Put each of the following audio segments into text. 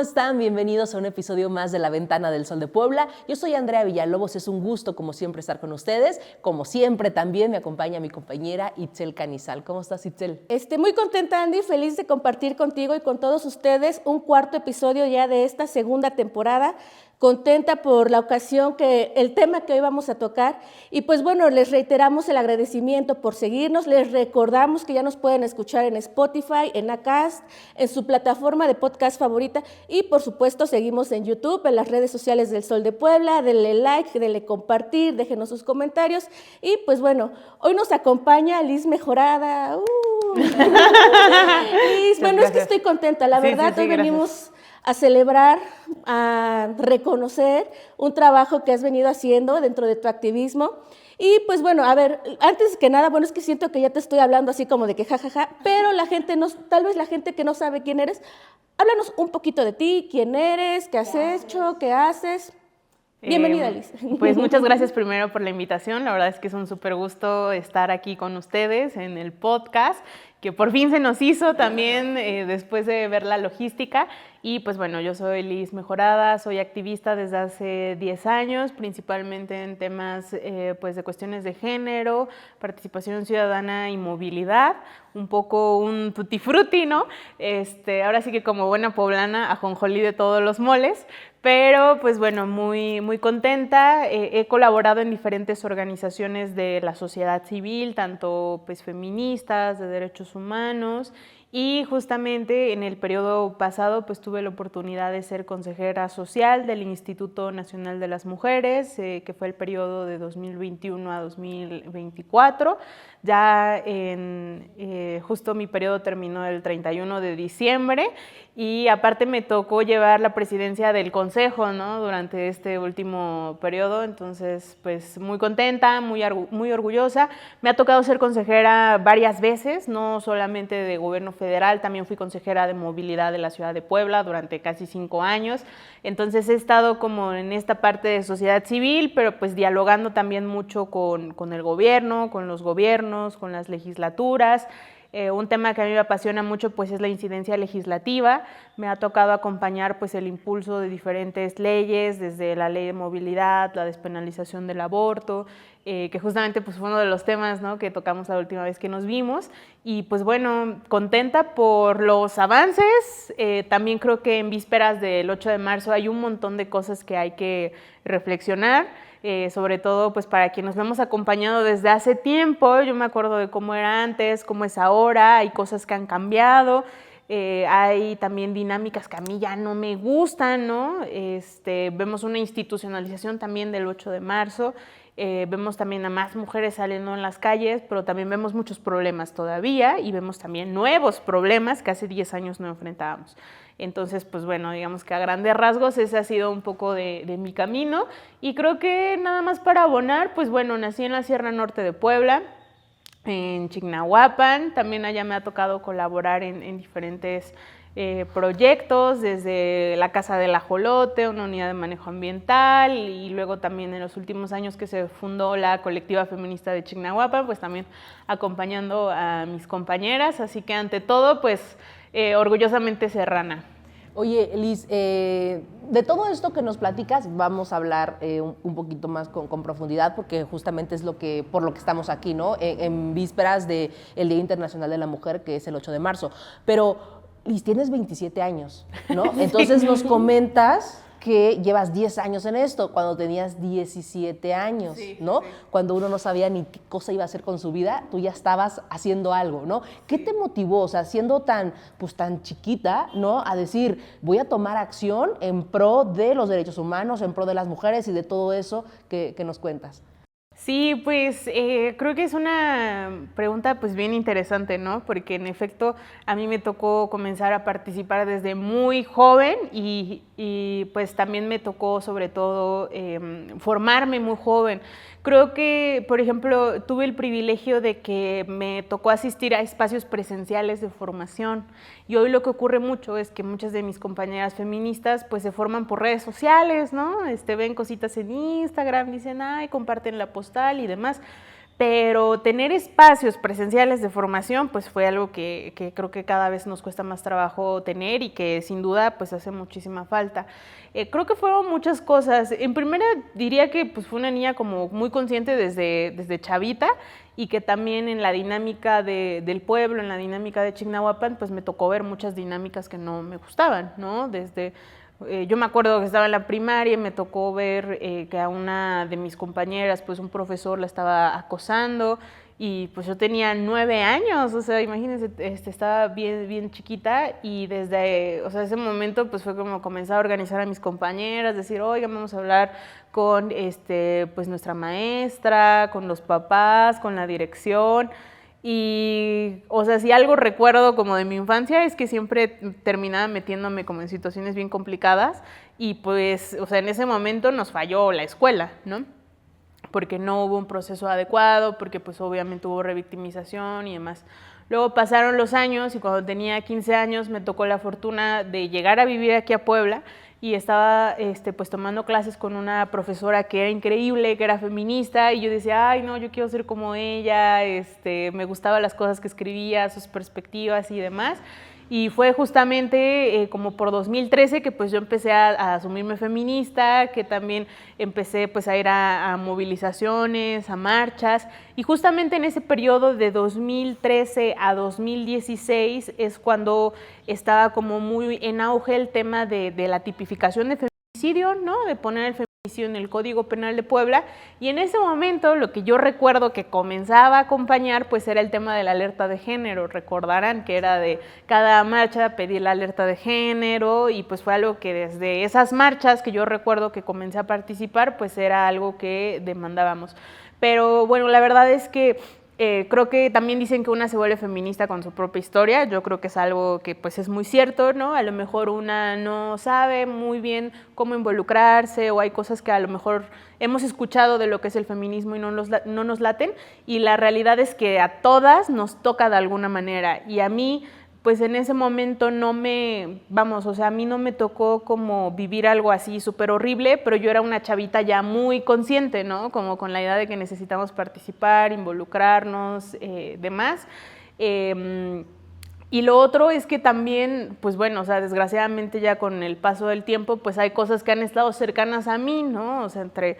están? Bienvenidos a un episodio más de La Ventana del Sol de Puebla. Yo soy Andrea Villalobos, es un gusto como siempre estar con ustedes. Como siempre también me acompaña mi compañera Itzel Canizal. ¿Cómo estás, Itzel? Muy contenta, Andy, feliz de compartir contigo y con todos ustedes un cuarto episodio ya de esta segunda temporada. Contenta por la ocasión, el tema que hoy vamos a tocar. Y pues bueno, les reiteramos el agradecimiento por seguirnos. Les recordamos que ya nos pueden escuchar en Spotify, en Acast, en su plataforma de podcast favorita. Y por supuesto, seguimos en YouTube, en las redes sociales del Sol de Puebla. Denle like, denle compartir, déjenos sus comentarios. Y pues bueno, hoy nos acompaña Liz Mejorada. Liz, bueno, es que estoy contenta. La verdad, hoy venimos a celebrar, a reconocer un trabajo que has venido haciendo dentro de tu activismo. Y pues bueno, a ver, antes que nada, bueno, es que siento que ya te estoy hablando así como de que jajaja, pero la gente no, tal vez la gente que no sabe quién eres, háblanos un poquito de ti, quién eres, qué has hecho, qué haces. Bienvenida, Liz. Pues muchas gracias primero por la invitación. La verdad es que es un súper gusto estar aquí con ustedes en el podcast, que por fin se nos hizo también después de ver la logística. Y pues bueno, yo soy Liz Mejorada, soy activista desde hace 10 años, principalmente en temas pues de cuestiones de género, participación ciudadana y movilidad, un poco un tutti frutti, ¿no? Ahora sí que como buena poblana, ajonjolí de todos los moles, pero pues bueno, muy contenta. He colaborado en diferentes organizaciones de la sociedad civil, tanto pues feministas, de derechos humanos, y justamente en el periodo pasado pues tuve la oportunidad de ser consejera social del Instituto Nacional de las Mujeres, que fue el periodo de 2021 a 2024. Ya justo mi periodo terminó el 31 de diciembre y aparte me tocó llevar la presidencia del consejo, ¿no? Durante este último periodo, entonces pues muy contenta, muy orgullosa. Me ha tocado ser consejera varias veces, no solamente de gobierno federal, también fui consejera de movilidad de la ciudad de Puebla durante casi 5 años, entonces he estado como en esta parte de sociedad civil, pero pues dialogando también mucho con el gobierno, con los gobiernos, con las legislaturas. Un tema que a mí me apasiona mucho pues es la incidencia legislativa. Me ha tocado acompañar pues el impulso de diferentes leyes, desde la ley de movilidad, la despenalización del aborto, que justamente pues fue uno de los temas, ¿no?, que tocamos la última vez que nos vimos. Y pues bueno, contenta por los avances. También creo que en vísperas del 8 de marzo hay un montón de cosas que hay que reflexionar. Sobre todo pues para quienes nos hemos acompañado desde hace tiempo. Yo me acuerdo de cómo era antes, cómo es ahora, hay cosas que han cambiado, hay también dinámicas que a mí ya no me gustan, ¿no? Vemos una institucionalización también del 8 de marzo, vemos también a más mujeres saliendo en las calles, pero también vemos muchos problemas todavía y vemos también nuevos problemas que hace 10 años no enfrentábamos. Entonces, pues bueno, digamos que a grandes rasgos ese ha sido un poco de mi camino. Y creo que nada más para abonar, pues bueno, nací en la Sierra Norte de Puebla, en Chignahuapan. También allá me ha tocado colaborar en diferentes proyectos, desde la Casa del Ajolote, una unidad de manejo ambiental, y luego también en los últimos años que se fundó la colectiva feminista de Chignahuapan, pues también acompañando a mis compañeras. Así que ante todo, pues orgullosamente serrana. Oye, Liz, de todo esto que nos platicas vamos a hablar un poquito más con profundidad, porque justamente es por lo que estamos aquí, ¿no? En vísperas del Día Internacional de la Mujer, que es el 8 de marzo. Pero, Liz, tienes 27 años, ¿no? Entonces nos comentas que llevas 10 años en esto, cuando tenías 17 años, sí, ¿no? Sí. Cuando uno no sabía ni qué cosa iba a hacer con su vida, tú ya estabas haciendo algo, ¿no? ¿Qué te motivó, o sea, siendo tan chiquita, ¿no?, a decir, voy a tomar acción en pro de los derechos humanos, en pro de las mujeres y de todo eso que nos cuentas? Sí, pues creo que es una pregunta pues bien interesante, ¿no? Porque en efecto a mí me tocó comenzar a participar desde muy joven y pues también me tocó sobre todo formarme muy joven. Creo que, por ejemplo, tuve el privilegio de que me tocó asistir a espacios presenciales de formación, y hoy lo que ocurre mucho es que muchas de mis compañeras feministas pues se forman por redes sociales, ¿no? Ven cositas en Instagram, dicen, ay, comparten la postal y demás. pero tener espacios presenciales de formación pues fue algo que creo que cada vez nos cuesta más trabajo tener y que sin duda pues hace muchísima falta. Creo que fueron muchas cosas. En primera diría que pues fue una niña como muy consciente desde chavita, y que también en la dinámica del pueblo, en la dinámica de Chignahuapan, pues me tocó ver muchas dinámicas que no me gustaban, ¿no? Yo me acuerdo que estaba en la primaria y me tocó ver que a una de mis compañeras, pues un profesor la estaba acosando, y pues yo tenía 9 años, o sea, imagínense, estaba bien chiquita, y desde, o sea, ese momento pues fue como comenzar a organizar a mis compañeras, decir, oigan, vamos a hablar con pues nuestra maestra, con los papás, con la dirección. Y, o sea, si algo recuerdo como de mi infancia es que siempre terminaba metiéndome como en situaciones bien complicadas, y pues, o sea, en ese momento nos falló la escuela, ¿no? Porque no hubo un proceso adecuado, porque pues obviamente hubo revictimización y demás. Luego pasaron los años, y cuando tenía 15 años me tocó la fortuna de llegar a vivir aquí a Puebla, y estaba pues tomando clases con una profesora que era increíble, que era feminista, y yo decía, ay no, yo quiero ser como ella, me gustaban las cosas que escribía, sus perspectivas y demás. Y fue justamente como por 2013 que pues yo empecé a asumirme feminista, que también empecé pues a ir a movilizaciones, a marchas, y justamente en ese periodo de 2013 a 2016 es cuando estaba como muy en auge el tema de la tipificación de feminicidio, ¿no? De poner el feminicidio en el Código Penal de Puebla, y en ese momento lo que yo recuerdo que comenzaba a acompañar pues era el tema de la alerta de género. Recordarán que era de cada marcha pedir la alerta de género, y pues fue algo que desde esas marchas que yo recuerdo que comencé a participar pues era algo que demandábamos. Pero bueno, la verdad es que creo que también dicen que una se vuelve feminista con su propia historia. Yo creo que es algo que pues es muy cierto, ¿no? A lo mejor una no sabe muy bien cómo involucrarse, o hay cosas que a lo mejor hemos escuchado de lo que es el feminismo y no nos laten, y la realidad es que a todas nos toca de alguna manera, y a mí pues en ese momento a mí no me tocó como vivir algo así súper horrible, pero yo era una chavita ya muy consciente, ¿no? Como con la idea de que necesitamos participar, involucrarnos, demás. Y lo otro es que también, pues bueno, o sea, desgraciadamente ya con el paso del tiempo, pues hay cosas que han estado cercanas a mí, ¿no? O sea, entre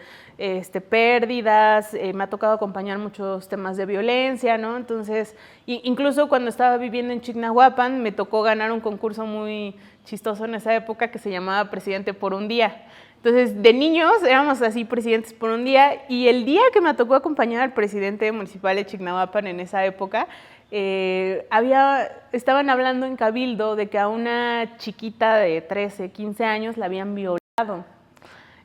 pérdidas, me ha tocado acompañar muchos temas de violencia, ¿no? Entonces, incluso cuando estaba viviendo en Chignahuapan, me tocó ganar un concurso muy chistoso en esa época que se llamaba Presidente por un Día. Entonces, de niños éramos así presidentes por un día, y el día que me tocó acompañar al presidente municipal de Chignahuapan en esa época, estaban hablando en Cabildo de que a una chiquita de 13, 15 años la habían violado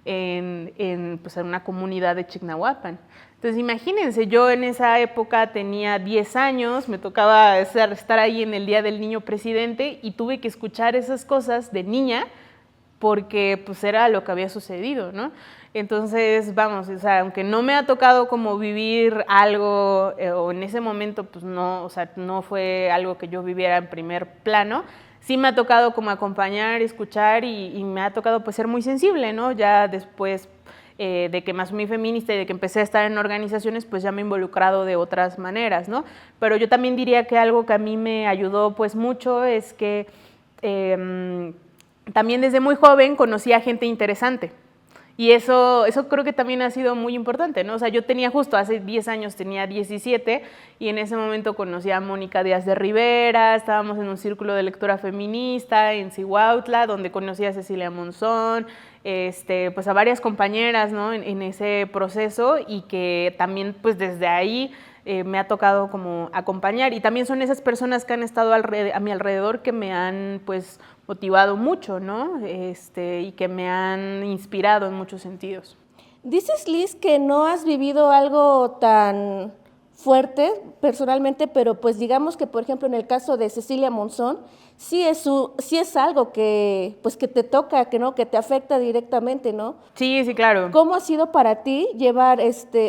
en una comunidad de Chignahuapan. Entonces imagínense, yo en esa época tenía 10 años, me tocaba estar ahí en el Día del Niño Presidente, y tuve que escuchar esas cosas de niña porque pues era lo que había sucedido, ¿no? Entonces, vamos, o sea, aunque no me ha tocado como vivir algo, o en ese momento, pues no, o sea, no fue algo que yo viviera en primer plano, sí me ha tocado como acompañar, escuchar, y me ha tocado pues ser muy sensible, ¿no? Ya después de que me asumí feminista y de que empecé a estar en organizaciones, pues ya me he involucrado de otras maneras, ¿no? Pero yo también diría que algo que a mí me ayudó pues mucho es que también desde muy joven conocí a gente interesante. Y eso creo que también ha sido muy importante, ¿no? O sea, yo tenía justo hace 10 años, tenía 17, y en ese momento conocí a Mónica Díaz de Rivera, estábamos en un círculo de lectura feminista en Zihuautla, donde conocí a Cecilia Monzón, pues a varias compañeras, ¿no? en ese proceso, y que también pues desde ahí me ha tocado como acompañar, y también son esas personas que han estado a mi alrededor que me han pues motivado mucho, ¿no? Y que me han inspirado en muchos sentidos. Dices, Liz, que no has vivido algo tan fuerte personalmente, pero pues digamos que, por ejemplo, en el caso de Cecilia Monzón, sí es algo que pues que te toca, que te afecta directamente, ¿no? Sí, sí, claro. ¿Cómo ha sido para ti llevar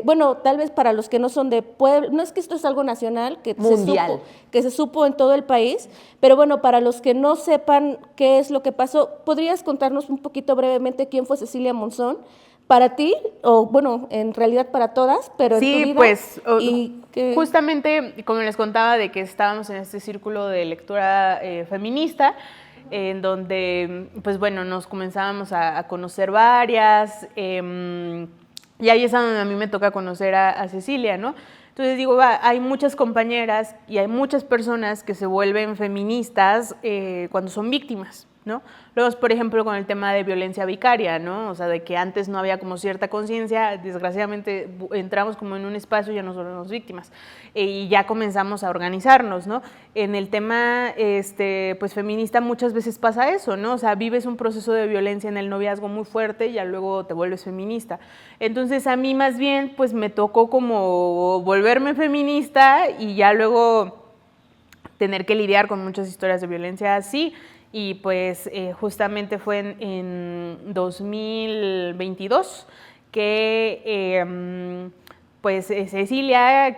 bueno, tal vez para los que no son de Puebla, no es que esto es algo nacional, mundial, que se supo en todo el país, pero bueno, para los que no sepan qué es lo que pasó, ¿podrías contarnos un poquito brevemente quién fue Cecilia Monzón? para ti, o bueno, en realidad para todas, pero en tu Sí, vida. pues Y que... justamente como les contaba de que estábamos en este círculo de lectura feminista, en donde, pues bueno, nos comenzábamos a conocer varias, y ahí es donde a mí me toca conocer a Cecilia, ¿no? Entonces digo, hay muchas compañeras y hay muchas personas que se vuelven feministas cuando son víctimas, ¿no? Luego, por ejemplo, con el tema de violencia vicaria, ¿no? O sea, de que antes no había como cierta conciencia, desgraciadamente entramos como en un espacio y ya no somos víctimas, y ya comenzamos a organizarnos, ¿no? En el tema, pues, feminista muchas veces pasa eso, ¿no? O sea, vives un proceso de violencia en el noviazgo muy fuerte y ya luego te vuelves feminista. Entonces, a mí más bien, pues, me tocó como volverme feminista y ya luego tener que lidiar con muchas historias de violencia así. Y pues justamente fue en 2022 que pues Cecilia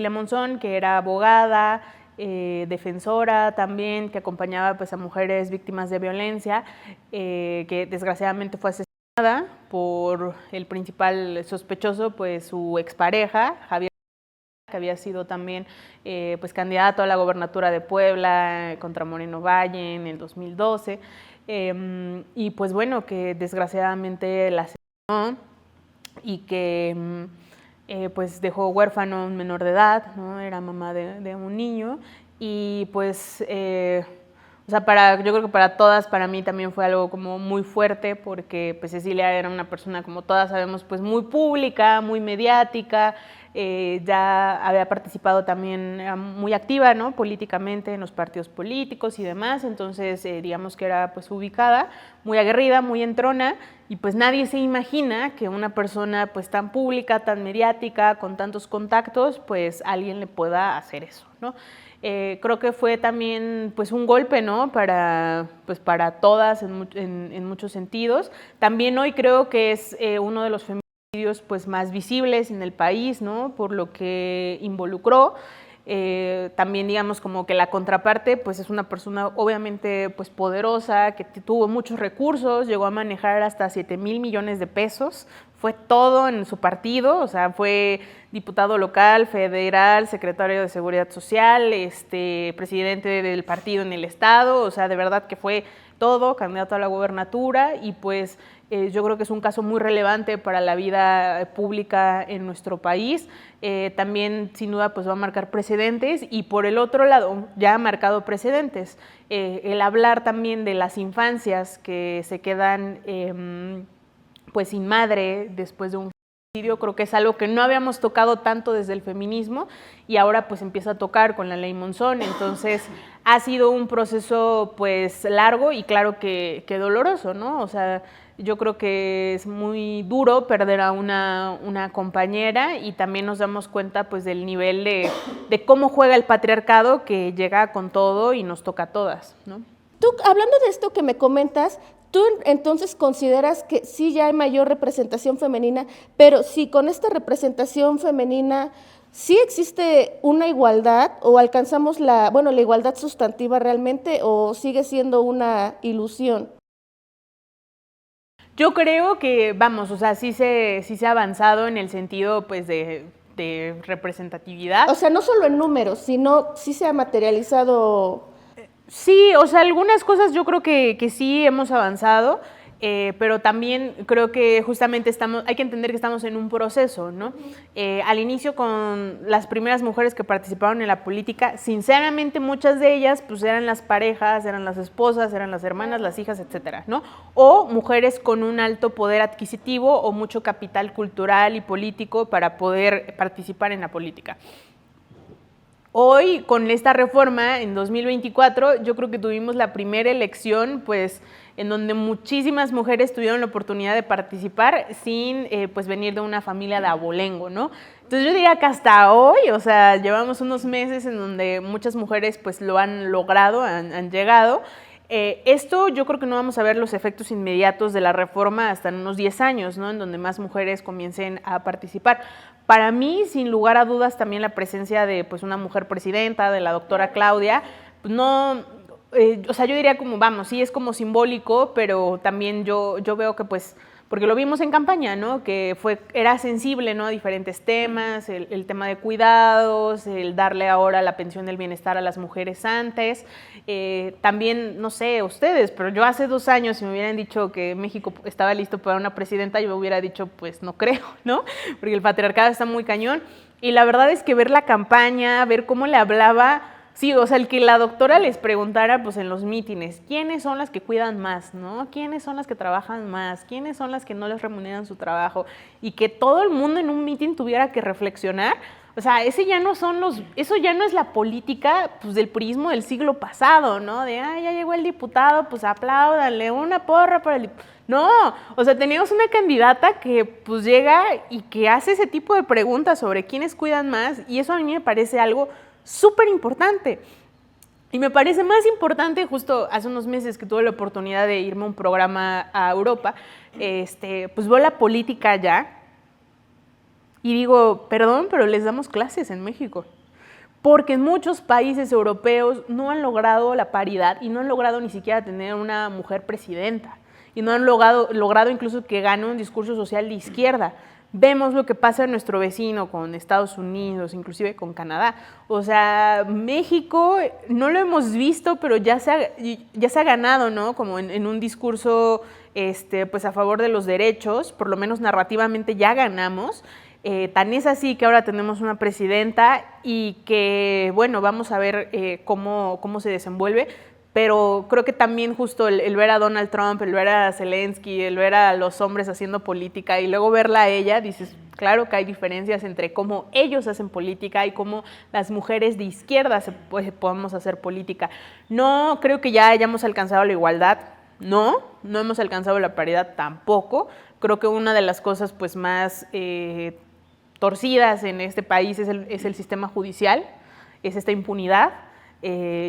Monzón, que era abogada, defensora también, que acompañaba pues a mujeres víctimas de violencia, que desgraciadamente fue asesinada por el principal sospechoso, pues su expareja, Javier, que había sido también pues candidato a la gobernatura de Puebla contra Moreno Valle en el 2012, y pues bueno, que desgraciadamente la asesinó y que pues dejó huérfano a un menor de edad, ¿no? Era mamá de un niño, y pues o sea, yo creo que para todas, para mí también fue algo como muy fuerte, porque pues Cecilia era una persona, como todas sabemos, pues muy pública, muy mediática, ya había participado también, era muy activa, ¿no? Políticamente en los partidos políticos y demás, entonces digamos que era pues ubicada, muy aguerrida, muy entrona, y pues nadie se imagina que una persona pues tan pública, tan mediática, con tantos contactos, pues alguien le pueda hacer eso, ¿no? Creo que fue también pues un golpe, ¿no? Pues para todas en muchos sentidos. También hoy creo que es uno de los feminicidios pues más visibles en el país, ¿no? Por lo que involucró. También digamos como que la contraparte pues es una persona obviamente pues poderosa, que tuvo muchos recursos, llegó a manejar hasta 7,000 millones de pesos, fue todo en su partido, o sea, fue diputado local, federal, secretario de Seguridad Social, presidente del partido en el estado, o sea, de verdad que fue todo, candidato a la gobernatura, y pues yo creo que es un caso muy relevante para la vida pública en nuestro país. También sin duda pues va a marcar precedentes, y por el otro lado ya ha marcado precedentes. El hablar también de las infancias que se quedan pues sin madre después de un feminicidio, creo que es algo que no habíamos tocado tanto desde el feminismo, y ahora pues empieza a tocar con la ley Monzón. Entonces ha sido un proceso pues largo y claro que doloroso, ¿no? O sea, yo creo que es muy duro perder a una compañera, y también nos damos cuenta pues del nivel de cómo juega el patriarcado, que llega con todo y nos toca a todas, ¿no? Tú, hablando de esto que me comentas, ¿tú entonces consideras que sí ya hay mayor representación femenina, pero si con esta representación femenina sí existe una igualdad, o alcanzamos la igualdad sustantiva realmente, o sigue siendo una ilusión? Yo creo que, vamos, o sea, sí se ha avanzado en el sentido pues de representatividad. O sea, no solo en números, sino sí se ha materializado. Sí, o sea, algunas cosas yo creo que sí hemos avanzado, pero también creo que justamente hay que entender que estamos en un proceso, ¿no? Al inicio, con las primeras mujeres que participaron en la política, sinceramente muchas de ellas pues eran las parejas, eran las esposas, eran las hermanas, las hijas, etcétera, ¿no? O mujeres con un alto poder adquisitivo o mucho capital cultural y político para poder participar en la política. Hoy, con esta reforma, en 2024, yo creo que tuvimos la primera elección, pues, en donde muchísimas mujeres tuvieron la oportunidad de participar sin, pues, venir de una familia de abolengo, ¿no? Entonces, yo diría que hasta hoy, o sea, llevamos unos meses en donde muchas mujeres, pues, lo han logrado, han llegado. Esto yo creo que no vamos a ver los efectos inmediatos de la reforma hasta en unos 10 años, ¿no? En donde más mujeres comiencen a participar. Para mí, sin lugar a dudas, también la presencia de pues, una mujer presidenta, de la doctora Claudia, pues no, o sea, yo diría como, vamos, sí es como simbólico, pero también yo veo que pues porque lo vimos en campaña, ¿no? Que era sensible, ¿no? A diferentes temas, el tema de cuidados, el darle ahora la pensión del bienestar a las mujeres antes. También, no sé, ustedes, pero yo hace 2 años, si me hubieran dicho que México estaba listo para una presidenta, yo hubiera dicho, pues no creo, ¿no? Porque el patriarcado está muy cañón. Y la verdad es que ver la campaña, ver cómo le hablaba, sí, o sea, el que la doctora les preguntara, pues en los mítines, ¿quiénes son las que cuidan más, no? ¿Quiénes son las que trabajan más? ¿Quiénes son las que no les remuneran su trabajo? Y que todo el mundo en un mítin tuviera que reflexionar. O sea, eso ya no es la política, pues, del priismo del siglo pasado, ¿no? De, ya llegó el diputado, pues apláudanle, una porra para el diputado. No, o sea, teníamos una candidata que pues llega y que hace ese tipo de preguntas sobre quiénes cuidan más, y eso a mí me parece algo súper importante. Y me parece más importante, justo hace unos meses que tuve la oportunidad de irme a un programa a Europa, pues veo la política allá y digo, perdón, pero les damos clases en México. Porque en muchos países europeos no han logrado la paridad y no han logrado ni siquiera tener una mujer presidenta. Y no han logrado incluso que gane un discurso social de izquierda. Vemos lo que pasa en nuestro vecino con Estados Unidos, inclusive con Canadá. O sea, México no lo hemos visto, pero ya se ha ganado, ¿no? Como en un discurso pues a favor de los derechos, por lo menos narrativamente ya ganamos. Tan es así que ahora tenemos una presidenta y que, bueno, vamos a ver cómo se desenvuelve. Pero creo que también justo el ver a Donald Trump, el ver a Zelensky, el ver a los hombres haciendo política y luego verla a ella, dices, claro que hay diferencias entre cómo ellos hacen política y cómo las mujeres de izquierda podemos hacer política. No creo que ya hayamos alcanzado la igualdad, no hemos alcanzado la paridad tampoco. Creo que una de las cosas pues más torcidas en este país es el sistema judicial, es esta impunidad.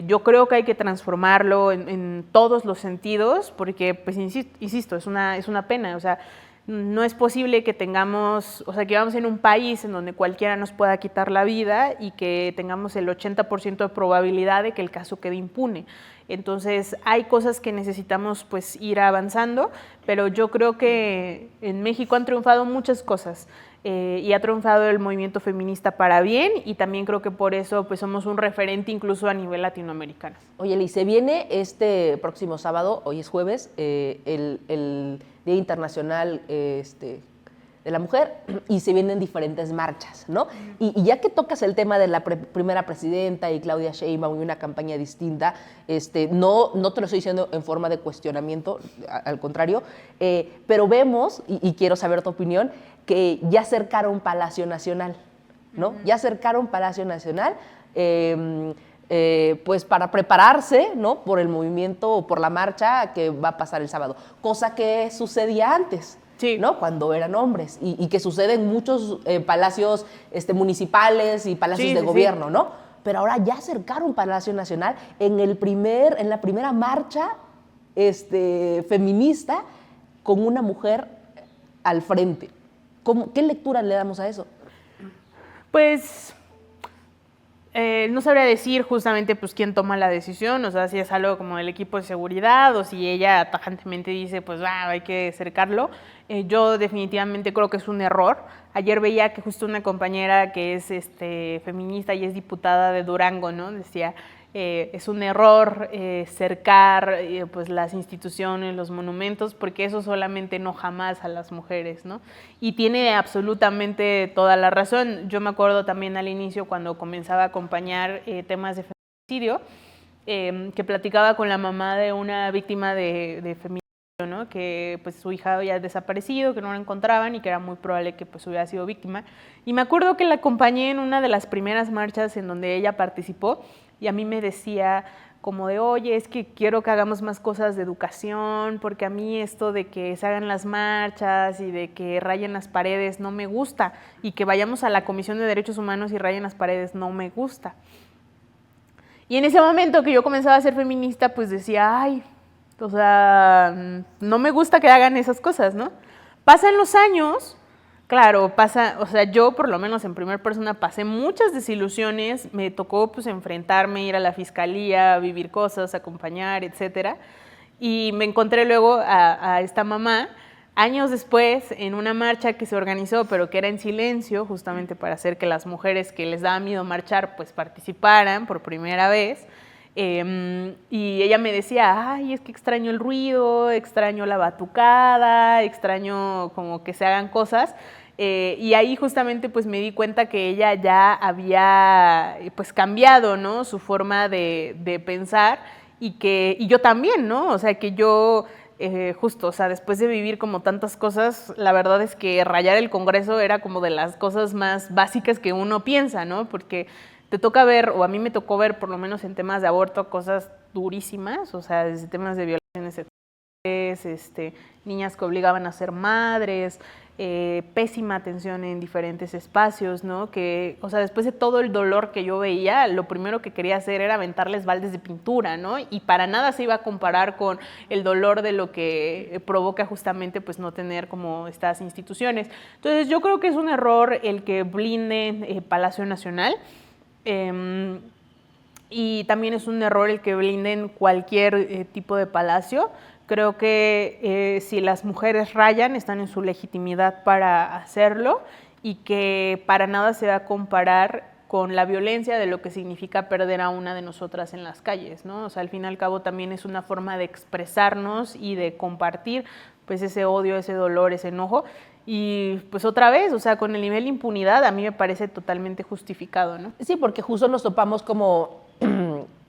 Yo creo que hay que transformarlo en todos los sentidos, porque, pues, insisto, es una pena. O sea, no es posible que que vivamos en un país en donde cualquiera nos pueda quitar la vida y que tengamos el 80% de probabilidad de que el caso quede impune. Entonces, hay cosas que necesitamos, pues, ir avanzando, pero yo creo que en México han triunfado muchas cosas. Y ha triunfado el movimiento feminista para bien, y también creo que por eso pues somos un referente incluso a nivel latinoamericano. Oye, Liz, se viene este próximo sábado, hoy es jueves, el Día Internacional de la Mujer, y se vienen diferentes marchas, ¿no? Y ya que tocas el tema de la primera presidenta y Claudia Sheinbaum y una campaña distinta, no te lo estoy diciendo en forma de cuestionamiento, al contrario, pero vemos, y quiero saber tu opinión, que ya acercaron Palacio Nacional, ¿no? Ya acercaron Palacio Nacional, pues para prepararse, ¿no? Por el movimiento o por la marcha que va a pasar el sábado, cosa que sucedía antes. Sí. ¿No? Cuando eran hombres, y que sucede en muchos palacios municipales y palacios de gobierno, ¿no? Pero ahora ya acercaron Palacio Nacional en la primera marcha feminista con una mujer al frente. ¿Qué lectura le damos a eso? Pues no sabría decir justamente pues quién toma la decisión, o sea, si es algo como el equipo de seguridad o si ella tajantemente dice pues hay que acercarlo. Yo definitivamente creo que es un error. Ayer veía que justo una compañera que es feminista y es diputada de Durango, ¿no? Decía, es un error cercar pues las instituciones, los monumentos, porque eso solamente enoja más a las mujeres, ¿no? Y tiene absolutamente toda la razón. Yo me acuerdo también al inicio cuando comenzaba a acompañar temas de feminicidio, que platicaba con la mamá de una víctima de feminicidio, ¿no? Que pues su hija había desaparecido, que no la encontraban y que era muy probable que pues hubiera sido víctima. Y me acuerdo que la acompañé en una de las primeras marchas en donde ella participó, y a mí me decía como de, oye, es que quiero que hagamos más cosas de educación, porque a mí esto de que se hagan las marchas y de que rayen las paredes no me gusta, y que vayamos a la Comisión de Derechos Humanos y rayen las paredes no me gusta. Y en ese momento que yo comenzaba a ser feminista, pues decía, o sea, no me gusta que hagan esas cosas, ¿no? Pasan los años, claro, o sea, yo por lo menos en primera persona pasé muchas desilusiones, me tocó pues enfrentarme, ir a la fiscalía, vivir cosas, acompañar, etcétera, y me encontré luego a esta mamá Años después, en una marcha que se organizó, pero que era en silencio, justamente para hacer que las mujeres que les daba miedo marchar, pues participaran por primera vez, y ella me decía, ay, es que extraño el ruido, extraño la batucada, extraño como que se hagan cosas. Y ahí justamente pues me di cuenta que ella ya había pues cambiado, ¿no? Su forma de pensar y yo también, ¿no? O sea, que yo justo, o sea, después de vivir como tantas cosas, la verdad es que rayar el Congreso era como de las cosas más básicas que uno piensa, ¿no? Porque te toca ver, o a mí me tocó ver, por lo menos en temas de aborto, cosas durísimas, o sea, desde temas de violaciones sexuales, niñas que obligaban a ser madres, pésima atención en diferentes espacios, ¿no? Que, o sea, después de todo el dolor que yo veía, lo primero que quería hacer era aventarles baldes de pintura, ¿no? Y para nada se iba a comparar con el dolor de lo que provoca justamente, pues, no tener como estas instituciones. Entonces, yo creo que es un error el que blinden Palacio Nacional. Y también es un error el que blinden cualquier tipo de palacio. Creo que si las mujeres rayan, están en su legitimidad para hacerlo y que para nada se va a comparar con la violencia de lo que significa perder a una de nosotras en las calles, ¿no? O sea, al fin y al cabo también es una forma de expresarnos y de compartir pues ese odio, ese dolor, ese enojo. Y pues otra vez, o sea, con el nivel de impunidad a mí me parece totalmente justificado, ¿no? Sí, porque justo nos topamos como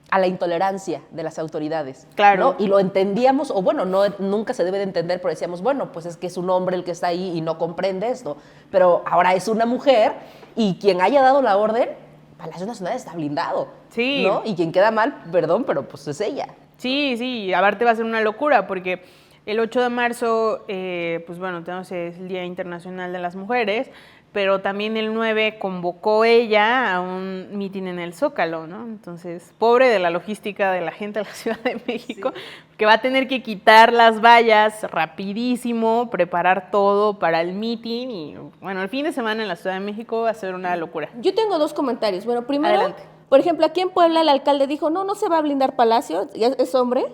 a la intolerancia de las autoridades. Claro. ¿No? Y lo entendíamos, o bueno, nunca se debe de entender, pero decíamos, bueno, pues es que es un hombre el que está ahí y no comprende esto. Pero ahora es una mujer y quien haya dado la orden, Palacio Nacional está blindado. Sí. ¿No? Y quien queda mal, perdón, pero pues es ella. Sí, sí, aparte va a ser una locura porque el 8 de marzo, pues bueno, tenemos el Día Internacional de las Mujeres, pero también el 9 convocó ella a un mitin en el Zócalo, ¿no? Entonces, pobre de la logística de la gente de la Ciudad de México, sí, que va a tener que quitar las vallas rapidísimo, preparar todo para el mitin y, bueno, el fin de semana en la Ciudad de México va a ser una locura. Yo tengo dos comentarios. Bueno, primero, adelante. Por ejemplo, aquí en Puebla el alcalde dijo, no se va a blindar Palacio, es hombre,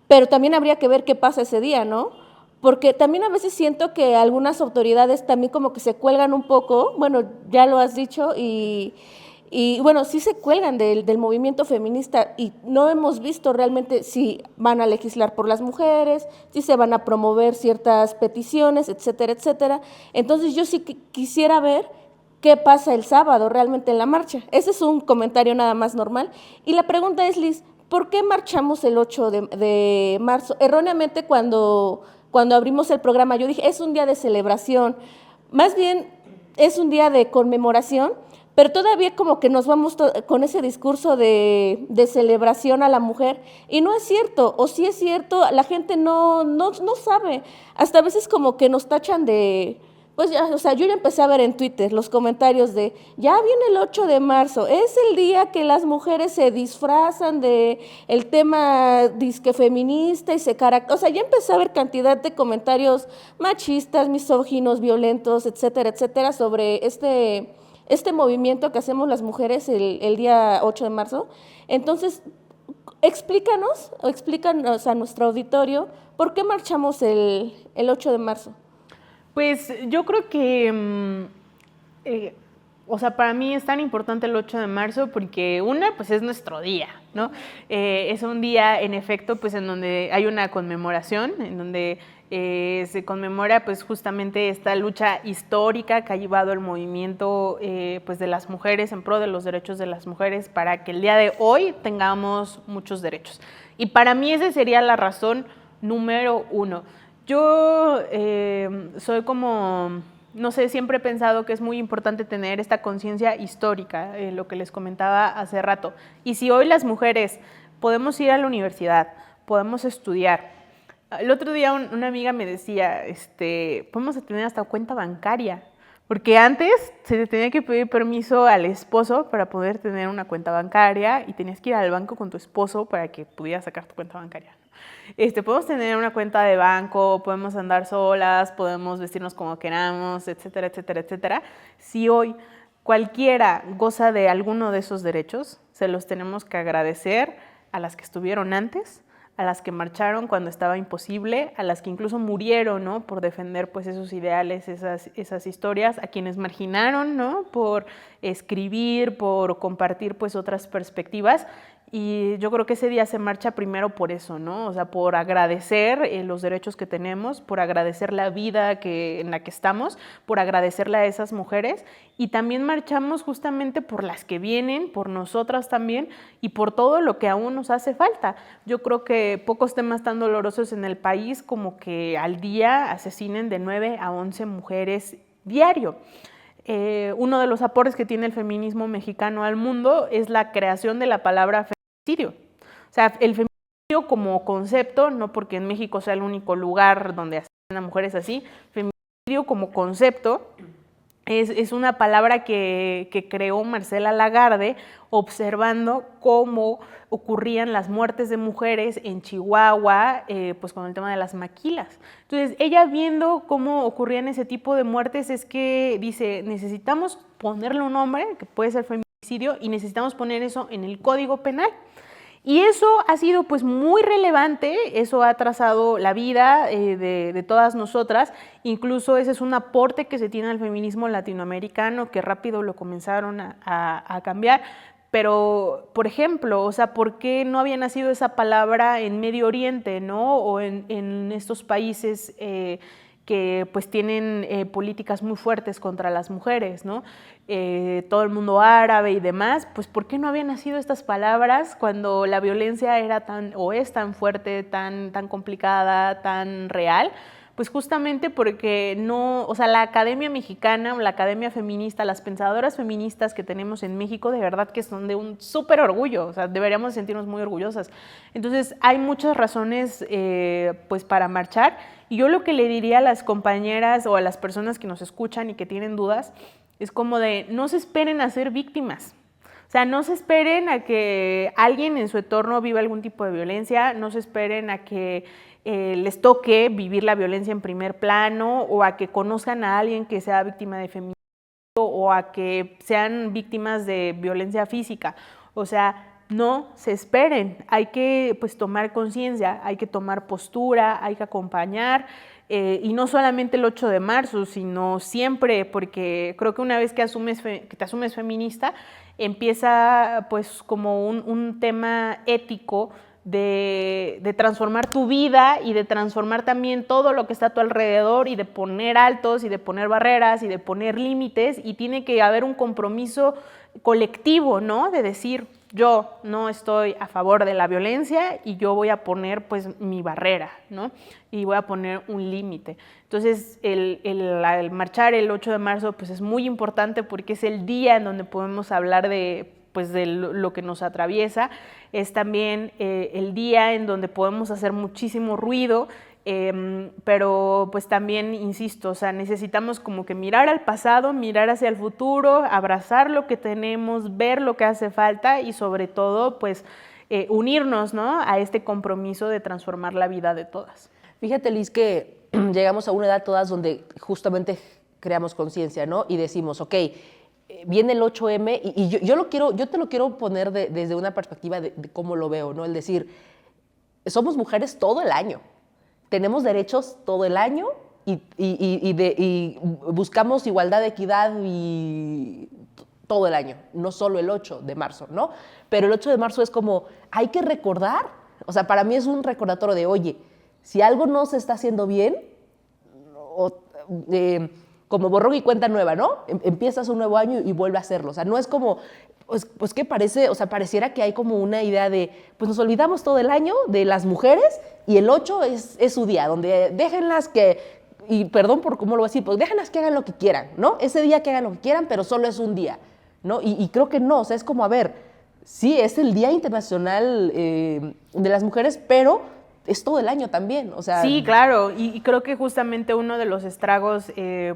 pero también habría que ver qué pasa ese día, ¿no? Porque también a veces siento que algunas autoridades también como que se cuelgan un poco, bueno, ya lo has dicho, y bueno, sí se cuelgan del movimiento feminista y no hemos visto realmente si van a legislar por las mujeres, si se van a promover ciertas peticiones, etcétera, etcétera. Entonces yo sí quisiera ver qué pasa el sábado realmente en la marcha. Ese es un comentario nada más normal. Y la pregunta es, Liz, ¿por qué marchamos el 8 de marzo? Erróneamente cuando abrimos el programa yo dije, es un día de celebración, más bien es un día de conmemoración, pero todavía como que nos vamos con ese discurso de celebración a la mujer, y no es cierto, o sí es cierto, la gente no sabe, hasta a veces como que nos tachan de... Pues ya, o sea, yo ya empecé a ver en Twitter los comentarios de, ya viene el 8 de marzo, es el día que las mujeres se disfrazan de el tema disque feminista y o sea, ya empecé a ver cantidad de comentarios machistas, misóginos, violentos, etcétera, etcétera, sobre este movimiento que hacemos las mujeres el día 8 de marzo. Entonces, explícanos a nuestro auditorio, ¿por qué marchamos el 8 de marzo? Pues yo creo que, o sea, para mí es tan importante el 8 de marzo porque pues es nuestro día, ¿no? Es un día, en efecto, pues en donde hay una conmemoración, en donde se conmemora pues justamente esta lucha histórica que ha llevado el movimiento pues de las mujeres en pro de los derechos de las mujeres para que el día de hoy tengamos muchos derechos. Y para mí esa sería la razón número uno. Yo soy como, no sé, siempre he pensado que es muy importante tener esta conciencia histórica, lo que les comentaba hace rato. Y si hoy las mujeres podemos ir a la universidad, podemos estudiar. El otro día una amiga me decía, podemos tener hasta cuenta bancaria, porque antes se te tenía que pedir permiso al esposo para poder tener una cuenta bancaria y tenías que ir al banco con tu esposo para que pudieras sacar tu cuenta bancaria. Podemos tener una cuenta de banco, podemos andar solas, podemos vestirnos como queramos, etcétera, etcétera, etcétera. Si hoy cualquiera goza de alguno de esos derechos, se los tenemos que agradecer a las que estuvieron antes, a las que marcharon cuando estaba imposible, a las que incluso murieron, ¿no? Por defender pues esos ideales, esas historias, a quienes marginaron, ¿no? Por escribir, por compartir pues otras perspectivas. Y yo creo que ese día se marcha primero por eso, ¿no? O sea, por agradecer los derechos que tenemos, por agradecer la vida en la que estamos, por agradecerle a esas mujeres. Y también marchamos justamente por las que vienen, por nosotras también, y por todo lo que aún nos hace falta. Yo creo que pocos temas tan dolorosos en el país como que al día asesinen de 9 a 11 mujeres diario. Uno de los aportes que tiene el feminismo mexicano al mundo es la creación de la palabra feminicidio. O sea, el feminicidio como concepto, no porque en México sea el único lugar donde asesinan a mujeres así, feminicidio como concepto es una palabra que creó Marcela Lagarde observando cómo ocurrían las muertes de mujeres en Chihuahua, pues con el tema de las maquilas. Entonces, ella viendo cómo ocurrían ese tipo de muertes es que dice, necesitamos ponerle un nombre, que puede ser feminicidio, y necesitamos poner eso en el Código Penal. Y eso ha sido pues muy relevante, eso ha trazado la vida de todas nosotras, incluso ese es un aporte que se tiene al feminismo latinoamericano, que rápido lo comenzaron a cambiar. Pero, por ejemplo, o sea, ¿por qué no había nacido esa palabra en Medio Oriente, ¿no? O en estos países que pues tienen políticas muy fuertes contra las mujeres, ¿no? Todo el mundo árabe y demás, pues ¿por qué no habían nacido estas palabras cuando la violencia era es tan fuerte, tan complicada, tan real? Pues justamente porque no, o sea, la Academia Mexicana, la Academia Feminista, las pensadoras feministas que tenemos en México, de verdad que son de un súper orgullo, o sea, deberíamos sentirnos muy orgullosas. Entonces, hay muchas razones, pues, para marchar, y yo lo que le diría a las compañeras o a las personas que nos escuchan y que tienen dudas, es como de, no se esperen a ser víctimas. O sea, no se esperen a que alguien en su entorno viva algún tipo de violencia, no se esperen a que les toque vivir la violencia en primer plano o a que conozcan a alguien que sea víctima de feminicidio o a que sean víctimas de violencia física. O sea, no se esperen, hay que pues tomar conciencia, hay que tomar postura, hay que acompañar. Y no solamente el 8 de marzo, sino siempre, porque creo que una vez que te asumes feminista, empieza pues como un tema ético de transformar tu vida y de transformar también todo lo que está a tu alrededor y de poner altos y de poner barreras y de poner límites, y tiene que haber un compromiso colectivo, ¿no? De decir, yo no estoy a favor de la violencia y yo voy a poner pues mi barrera, ¿no? Y voy a poner un límite. Entonces, el marchar el 8 de marzo pues es muy importante porque es el día en donde podemos hablar de lo que nos atraviesa, es también el día en donde podemos hacer muchísimo ruido, pero pues también, insisto, o sea, necesitamos como que mirar al pasado, mirar hacia el futuro, abrazar lo que tenemos, ver lo que hace falta y sobre todo, pues, unirnos, ¿no? A este compromiso de transformar la vida de todas. Fíjate, Liz, que llegamos a una edad todas donde justamente creamos conciencia, ¿no? Y decimos, ok, viene el 8M y yo te lo quiero poner desde una perspectiva de cómo lo veo, ¿no? El decir, somos mujeres todo el año, tenemos derechos todo el año y buscamos igualdad, equidad y todo el año, no solo el 8 de marzo, ¿no? Pero el 8 de marzo es como, hay que recordar, o sea, para mí es un recordatorio de, oye, si algo no se está haciendo bien, como borrón y cuenta nueva, ¿no? Empiezas un nuevo año y vuelve a hacerlo. O sea, no es como, pues ¿qué parece? O sea, pareciera que hay como una idea de, pues nos olvidamos todo el año de las mujeres y el 8 es su día, donde déjenlas que, y perdón por cómo lo voy a decir, pues déjenlas que hagan lo que quieran, ¿no? Ese día que hagan lo que quieran, pero solo es un día, ¿no? Y creo que no, o sea, es como, a ver, sí, es el Día Internacional de las Mujeres, pero es todo el año también, o sea... Sí, claro, y creo que justamente uno de los estragos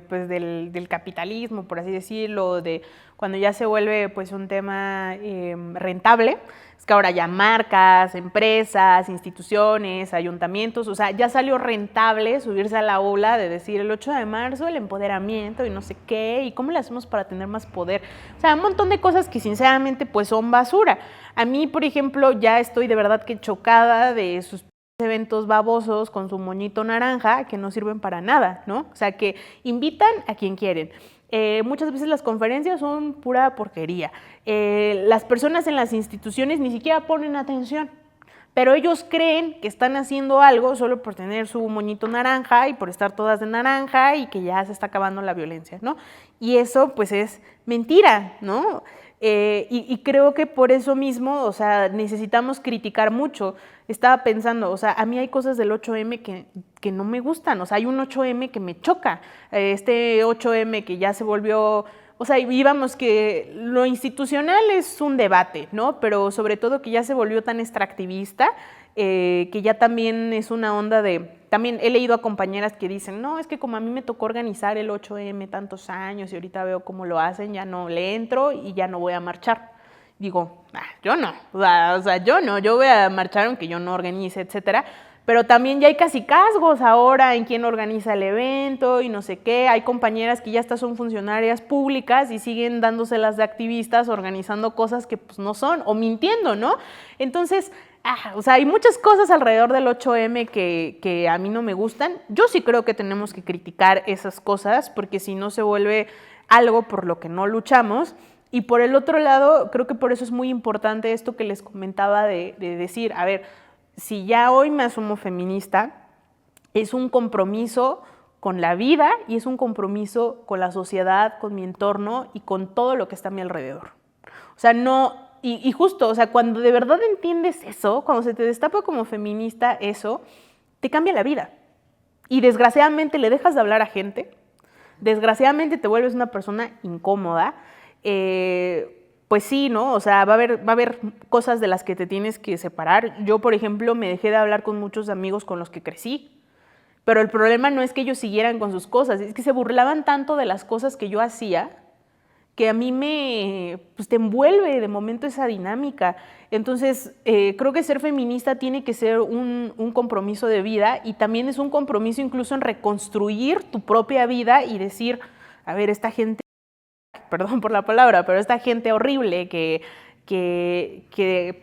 pues del capitalismo, por así decirlo, de cuando ya se vuelve pues un tema rentable, es que ahora ya marcas, empresas, instituciones, ayuntamientos, o sea, ya salió rentable subirse a la ola de decir el 8 de marzo, el empoderamiento y no sé qué, y cómo le hacemos para tener más poder. O sea, un montón de cosas que sinceramente pues son basura. A mí, por ejemplo, ya estoy de verdad que chocada de sus eventos babosos con su moñito naranja que no sirven para nada, ¿no? O sea, que invitan a quien quieren. Muchas veces las conferencias son pura porquería. Las personas en las instituciones ni siquiera ponen atención, pero ellos creen que están haciendo algo solo por tener su moñito naranja y por estar todas de naranja y que ya se está acabando la violencia, ¿no? Y eso pues es mentira, ¿no? Y creo que por eso mismo, o sea, necesitamos criticar mucho. Estaba pensando, o sea, a mí hay cosas del 8M que no me gustan, o sea, hay un 8M que me choca, este 8M que ya se volvió, o sea, íbamos que lo institucional es un debate, ¿no? Pero sobre todo que ya se volvió tan extractivista, que ya también es una onda de... También he leído a compañeras que dicen, no, es que como a mí me tocó organizar el 8M tantos años y ahorita veo cómo lo hacen, ya no le entro y ya no voy a marchar. Digo, yo no, o sea, yo no, yo voy a marchar aunque yo no organice, etcétera. Pero también ya hay cacicazgos ahora en quién organiza el evento y no sé qué. Hay compañeras que ya hasta son funcionarias públicas y siguen dándoselas de activistas, organizando cosas que pues no son, o mintiendo, ¿no? Entonces, o sea, hay muchas cosas alrededor del 8M que a mí no me gustan. Yo sí creo que tenemos que criticar esas cosas, porque si no se vuelve algo por lo que no luchamos. Y por el otro lado, creo que por eso es muy importante esto que les comentaba de decir, a ver, si ya hoy me asumo feminista, es un compromiso con la vida y es un compromiso con la sociedad, con mi entorno y con todo lo que está a mi alrededor. O sea, no, y justo, o sea, cuando de verdad entiendes eso, cuando se te destapa como feminista eso, te cambia la vida. Y desgraciadamente le dejas de hablar a gente, desgraciadamente te vuelves una persona incómoda, pues sí, ¿no? O sea, va a haber cosas de las que te tienes que separar. Yo, por ejemplo, me dejé de hablar con muchos amigos con los que crecí, pero el problema no es que ellos siguieran con sus cosas, es que se burlaban tanto de las cosas que yo hacía que a mí pues te envuelve de momento esa dinámica. Entonces, creo que ser feminista tiene que ser un compromiso de vida y también es un compromiso incluso en reconstruir tu propia vida y decir, a ver, esta gente, perdón por la palabra, pero esta gente horrible que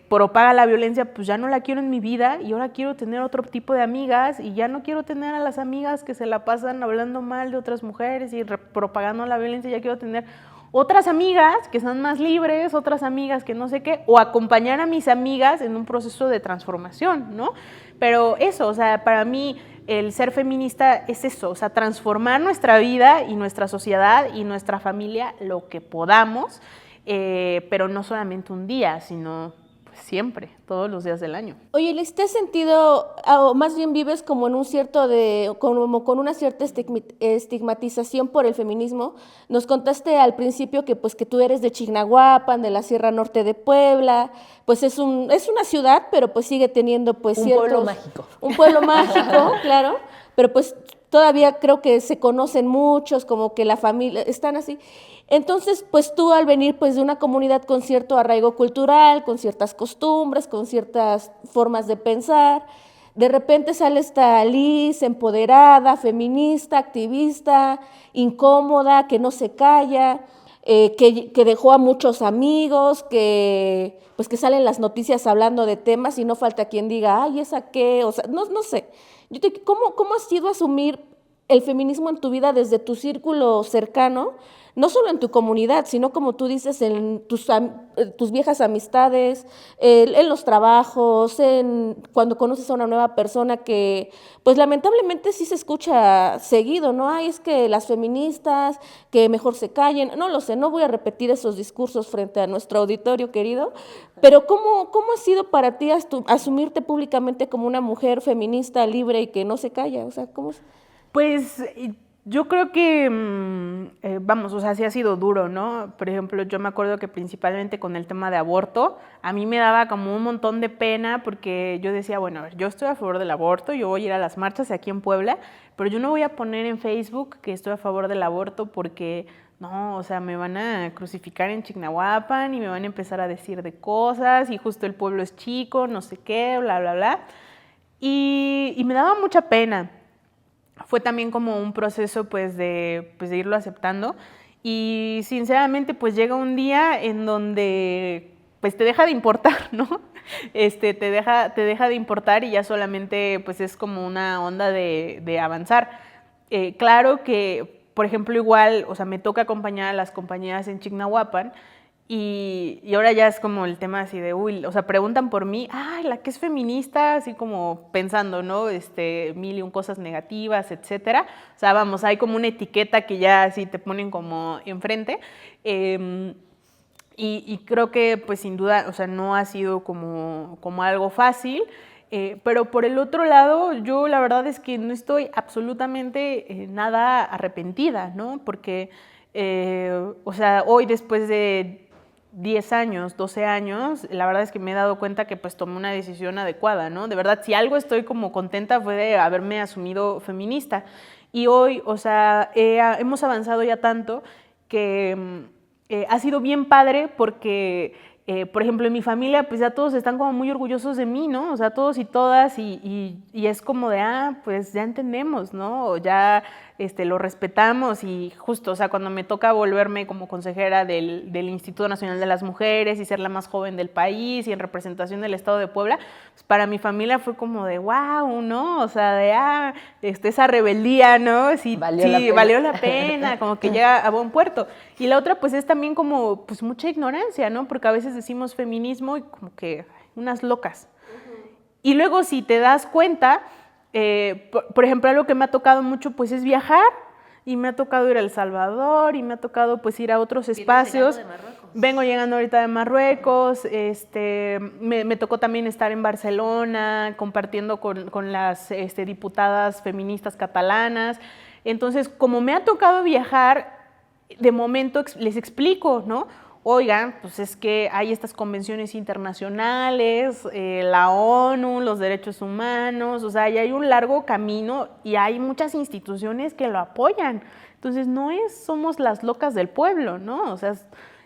propaga la violencia, pues ya no la quiero en mi vida y ahora quiero tener otro tipo de amigas y ya no quiero tener a las amigas que se la pasan hablando mal de otras mujeres y propagando la violencia, ya quiero tener otras amigas que son más libres, otras amigas que no sé qué, o acompañar a mis amigas en un proceso de transformación, ¿no? Pero eso, o sea, para mí el ser feminista es eso, o sea, transformar nuestra vida y nuestra sociedad y nuestra familia lo que podamos, pero no solamente un día, sino pues, siempre, todos los días del año. Oye, Liz, ¿te has sentido, o más bien vives como en un cierto como con una cierta estigmatización por el feminismo? Nos contaste al principio que pues que tú eres de Chignahuapan, de la Sierra Norte de Puebla, pues es una ciudad, pero pues sigue teniendo pues un pueblo mágico. Un pueblo mágico, claro, pero pues todavía creo que se conocen muchos, como que la familia, están así. Entonces, pues tú al venir pues de una comunidad con cierto arraigo cultural, con ciertas costumbres, con ciertas formas de pensar, de repente sale esta Liz empoderada, feminista, activista, incómoda, que no se calla, que dejó a muchos amigos, que salen las noticias hablando de temas y no falta quien diga, ay, ¿esa qué? O sea, no sé. ¿Cómo has sido asumir el feminismo en tu vida desde tu círculo cercano? No solo en tu comunidad, sino como tú dices, en tus viejas amistades, en los trabajos, cuando conoces a una nueva persona que, pues lamentablemente sí se escucha seguido, ¿no? Ay, es que las feministas, que mejor se callen, no lo sé, no voy a repetir esos discursos frente a nuestro auditorio querido, pero ¿cómo ha sido para ti asumirte públicamente como una mujer feminista libre y que no se calla? O sea, ¿cómo? Pues yo creo que, vamos, o sea, sí ha sido duro, ¿no? Por ejemplo, yo me acuerdo que principalmente con el tema de aborto, a mí me daba como un montón de pena porque yo decía, bueno, a ver, yo estoy a favor del aborto, yo voy a ir a las marchas aquí en Puebla, pero yo no voy a poner en Facebook que estoy a favor del aborto porque, no, o sea, me van a crucificar en Chignahuapan y me van a empezar a decir de cosas y justo el pueblo es chico, no sé qué, bla, bla, bla. Y me daba mucha pena. Fue también como un proceso pues de irlo aceptando y sinceramente pues llega un día en donde pues te deja de importar, ¿no? te deja de importar y ya solamente pues es como una onda de avanzar. Claro que, por ejemplo, igual, o sea, me toca acompañar a las compañeras en Chignahuapan y ahora ya es como el tema así de, uy, o sea, preguntan por mí, ay, la que es feminista, así como pensando, ¿no? Mil y un cosas negativas, etcétera. O sea, vamos, hay como una etiqueta que ya así te ponen como enfrente. Y creo que, pues sin duda, o sea, no ha sido como algo fácil. Pero por el otro lado, yo la verdad es que no estoy absolutamente nada arrepentida, ¿no? Porque, o sea, hoy después de 10 años, 12 años, la verdad es que me he dado cuenta que pues tomé una decisión adecuada, ¿no? De verdad, si algo estoy como contenta fue de haberme asumido feminista. Y hoy, o sea, hemos avanzado ya tanto que ha sido bien padre porque, por ejemplo, en mi familia, pues ya todos están como muy orgullosos de mí, ¿no? O sea, todos y todas, y es como de, pues ya entendemos, ¿no? O ya lo respetamos y justo, o sea, cuando me toca volverme como consejera del Instituto Nacional de las Mujeres y ser la más joven del país y en representación del Estado de Puebla, pues para mi familia fue como de, wow, ¿no? O sea, de, esa rebeldía, ¿no? Sí, valió la pena, como que llega a buen puerto. Y la otra, pues es también como, pues mucha ignorancia, ¿no? Porque a veces decimos feminismo y como que unas locas. Y luego si te das cuenta, por ejemplo, algo que me ha tocado mucho pues es viajar y me ha tocado ir a El Salvador y me ha tocado pues ir a otros espacios. Vengo llegando ahorita de Marruecos, me tocó también estar en Barcelona compartiendo con las diputadas feministas catalanas. Entonces, como me ha tocado viajar, de momento les explico, ¿no? Oigan, pues es que hay estas convenciones internacionales, la ONU, los derechos humanos, o sea, ya hay un largo camino y hay muchas instituciones que lo apoyan. Entonces, no somos las locas del pueblo, ¿no? O sea,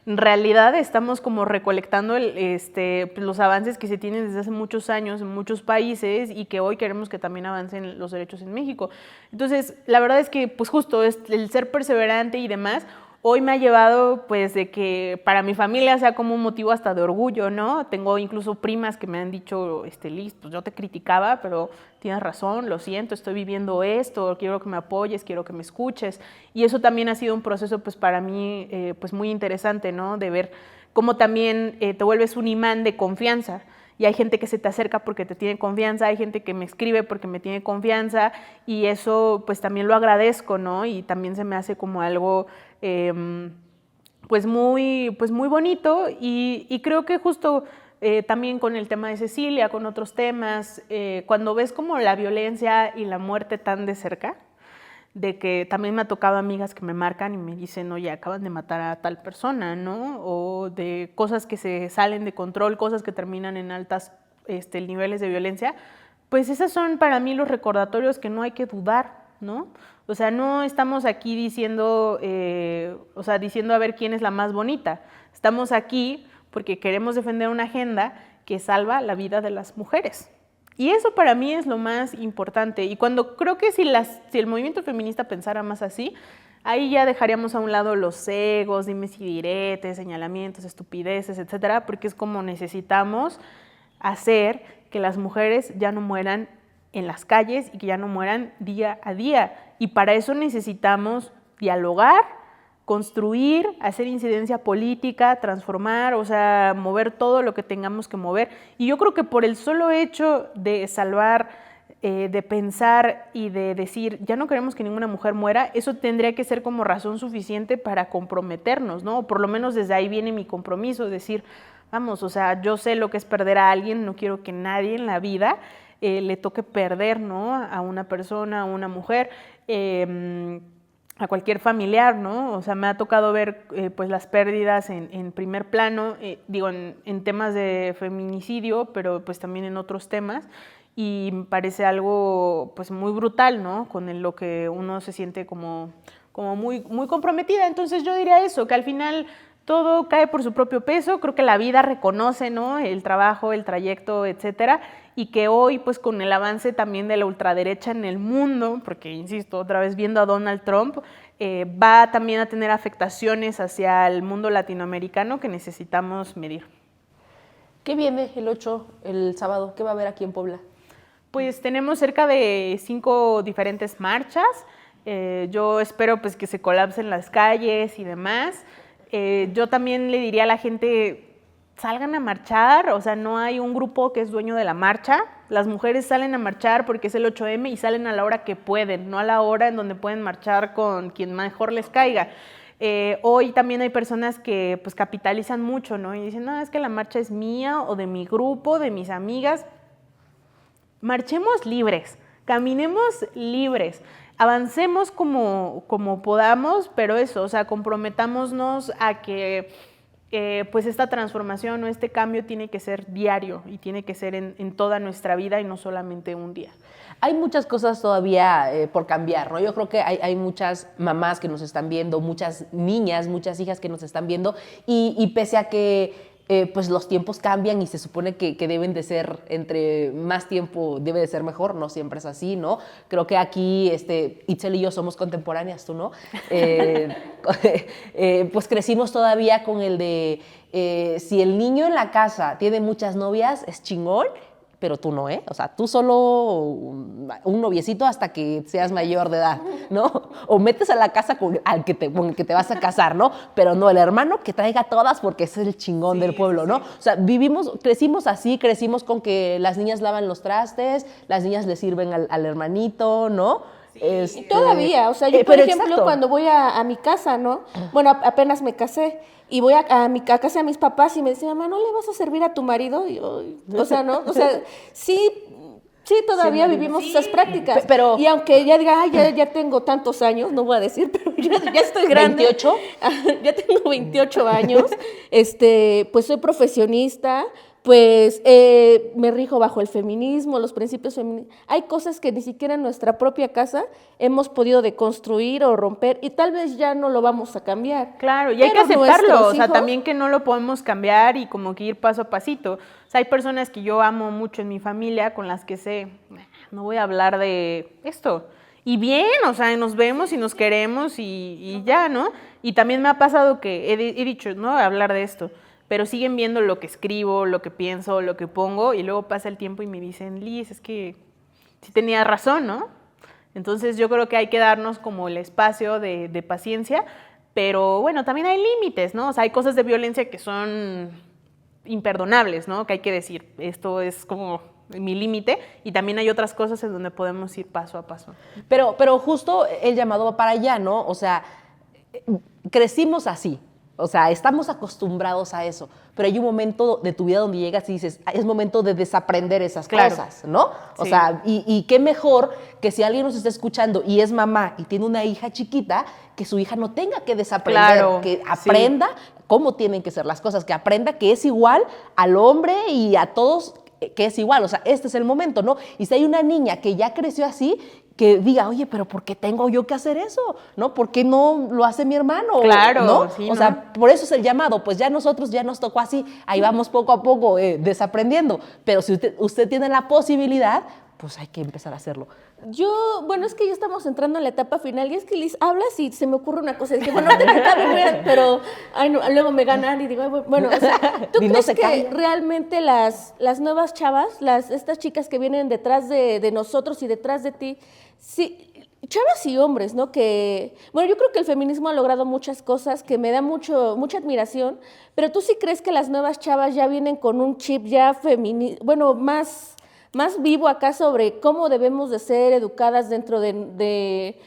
en realidad estamos como recolectando los avances que se tienen desde hace muchos años en muchos países y que hoy queremos que también avancen los derechos en México. Entonces, la verdad es que, pues justo, el ser perseverante y demás, hoy me ha llevado, pues, de que para mi familia sea como un motivo hasta de orgullo, ¿no? Tengo incluso primas que me han dicho, Liz, pues yo te criticaba, pero tienes razón, lo siento, estoy viviendo esto, quiero que me apoyes, quiero que me escuches. Y eso también ha sido un proceso, pues, para mí, pues, muy interesante, ¿no? De ver cómo también te vuelves un imán de confianza. Y hay gente que se te acerca porque te tiene confianza, hay gente que me escribe porque me tiene confianza, y eso, pues, también lo agradezco, ¿no? Y también se me hace como algo pues muy bonito y creo que justo también con el tema de Cecilia, con otros temas, cuando ves como la violencia y la muerte tan de cerca, de que también me ha tocado amigas que me marcan y me dicen, oye, acaban de matar a tal persona, ¿no? O de cosas que se salen de control, cosas que terminan en altos niveles de violencia, pues esos son para mí los recordatorios que no hay que dudar, ¿no? O sea, no estamos aquí diciendo a ver quién es la más bonita. Estamos aquí porque queremos defender una agenda que salva la vida de las mujeres. Y eso para mí es lo más importante. Y cuando creo que si el movimiento feminista pensara más así, ahí ya dejaríamos a un lado los egos, dimes y diretes, señalamientos, estupideces, etcétera, porque es como necesitamos hacer que las mujeres ya no mueran en las calles y que ya no mueran día a día. Y para eso necesitamos dialogar, construir, hacer incidencia política, transformar, o sea, mover todo lo que tengamos que mover. Y yo creo que por el solo hecho de salvar, de pensar y de decir, ya no queremos que ninguna mujer muera, eso tendría que ser como razón suficiente para comprometernos, ¿no? O por lo menos desde ahí viene mi compromiso, decir, vamos, o sea, yo sé lo que es perder a alguien, no quiero que nadie en la vida le toque perder, ¿no? A una persona, a una mujer, a cualquier familiar, ¿no? O sea, me ha tocado ver pues las pérdidas en primer plano, en temas de feminicidio, pero pues también en otros temas, y me parece algo pues muy brutal, ¿no? Con lo que uno se siente como muy, muy comprometida. Entonces yo diría eso, que al final todo cae por su propio peso. Creo que la vida reconoce, ¿no? El trabajo, el trayecto, etcétera, y que hoy, pues con el avance también de la ultraderecha en el mundo, porque insisto, otra vez viendo a Donald Trump, va también a tener afectaciones hacia el mundo latinoamericano que necesitamos medir. ¿Qué viene el 8, el sábado? ¿Qué va a haber aquí en Puebla? Pues tenemos cerca de 5 diferentes marchas. Yo espero pues que se colapsen las calles y demás. Yo también le diría a la gente, salgan a marchar, o sea, no hay un grupo que es dueño de la marcha. Las mujeres salen a marchar porque es el 8M y salen a la hora que pueden, no a la hora en donde pueden marchar con quien mejor les caiga. Hoy también hay personas que pues capitalizan mucho, ¿no? Y dicen, no, es que la marcha es mía o de mi grupo, de mis amigas. Marchemos libres, caminemos libres, avancemos como podamos, pero eso, o sea, comprometámonos a que pues esta transformación o este cambio tiene que ser diario y tiene que ser en toda nuestra vida y no solamente un día. Hay muchas cosas todavía por cambiar, ¿no? Yo creo que hay muchas mamás que nos están viendo, muchas niñas, muchas hijas que nos están viendo y pese a que pues los tiempos cambian y se supone que deben de ser, entre más tiempo debe de ser mejor, no siempre es así, ¿no? Creo que aquí Itzel y yo somos contemporáneas, tú, ¿no? Pues crecimos todavía con el de si el niño en la casa tiene muchas novias, es chingón, pero tú no, ¿eh? O sea, tú solo un noviecito hasta que seas mayor de edad, ¿no? O metes a la casa con el que te vas a casar, ¿no? Pero no, el hermano que traiga todas porque ese es el chingón del pueblo, ¿no? O sea, crecimos así, crecimos con que las niñas lavan los trastes, las niñas le sirven al hermanito, ¿no? Y todavía, o sea, yo por ejemplo, exacto, cuando voy a mi casa, ¿no? Bueno, apenas me casé y voy a casa de mis papás y me dicen, mamá, ¿no le vas a servir a tu marido? Y yo, o sea, ¿no? O sea, sí, todavía vivimos esas prácticas. Pero, y aunque ya diga, ya tengo tantos años, no voy a decir, pero ya estoy grande. ¿28? Ya tengo 28 años, pues soy profesionista, pues me rijo bajo el feminismo, los principios feministas. Hay cosas que ni siquiera en nuestra propia casa hemos podido deconstruir o romper y tal vez ya no lo vamos a cambiar. Claro, y hay que aceptarlo, o sea, también que no lo podemos cambiar y como que ir paso a pasito. O sea, hay personas que yo amo mucho en mi familia con las que sé, no voy a hablar de esto. Y bien, o sea, nos vemos y nos queremos y ya, ¿no? Y también me ha pasado que he dicho, no voy a hablar de esto, pero siguen viendo lo que escribo, lo que pienso, lo que pongo, y luego pasa el tiempo y me dicen, Liz, es que sí tenía razón, ¿no? Entonces yo creo que hay que darnos como el espacio de paciencia, pero bueno, también hay límites, ¿no? O sea, hay cosas de violencia que son imperdonables, ¿no? Que hay que decir, esto es como mi límite, y también hay otras cosas en donde podemos ir paso a paso. Pero justo el llamado va para allá, ¿no? O sea, crecimos así. O sea, estamos acostumbrados a eso, pero hay un momento de tu vida donde llegas y dices, es momento de desaprender esas cosas, ¿no? O sea, y qué mejor que si alguien nos está escuchando y es mamá y tiene una hija chiquita, que su hija no tenga que desaprender, que aprenda cómo tienen que ser las cosas, que aprenda que es igual al hombre y a todos, que es igual. O sea, este es el momento, ¿no? Y si hay una niña que ya creció así, que diga, oye, pero ¿por qué tengo yo que hacer eso? ¿No? ¿Por qué no lo hace mi hermano? Claro, ¿no? sí, o sea, por eso es el llamado. Pues ya nosotros ya nos tocó así, ahí vamos poco a poco desaprendiendo. Pero si usted tiene la posibilidad, pues hay que empezar a hacerlo. Bueno, es que ya estamos entrando en la etapa final y es que Liz, hablas y se me ocurre una cosa. Dije, bueno, pero luego me ganan y digo, bueno, o sea, ¿tú crees que realmente las nuevas chavas, estas chicas que vienen detrás de nosotros y detrás de ti, sí, chavas y hombres, ¿no? Que, bueno, yo creo que el feminismo ha logrado muchas cosas que me da mucha admiración, pero ¿tú sí crees que las nuevas chavas ya vienen con un chip ya bueno, más vivo acá sobre cómo debemos de ser educadas dentro de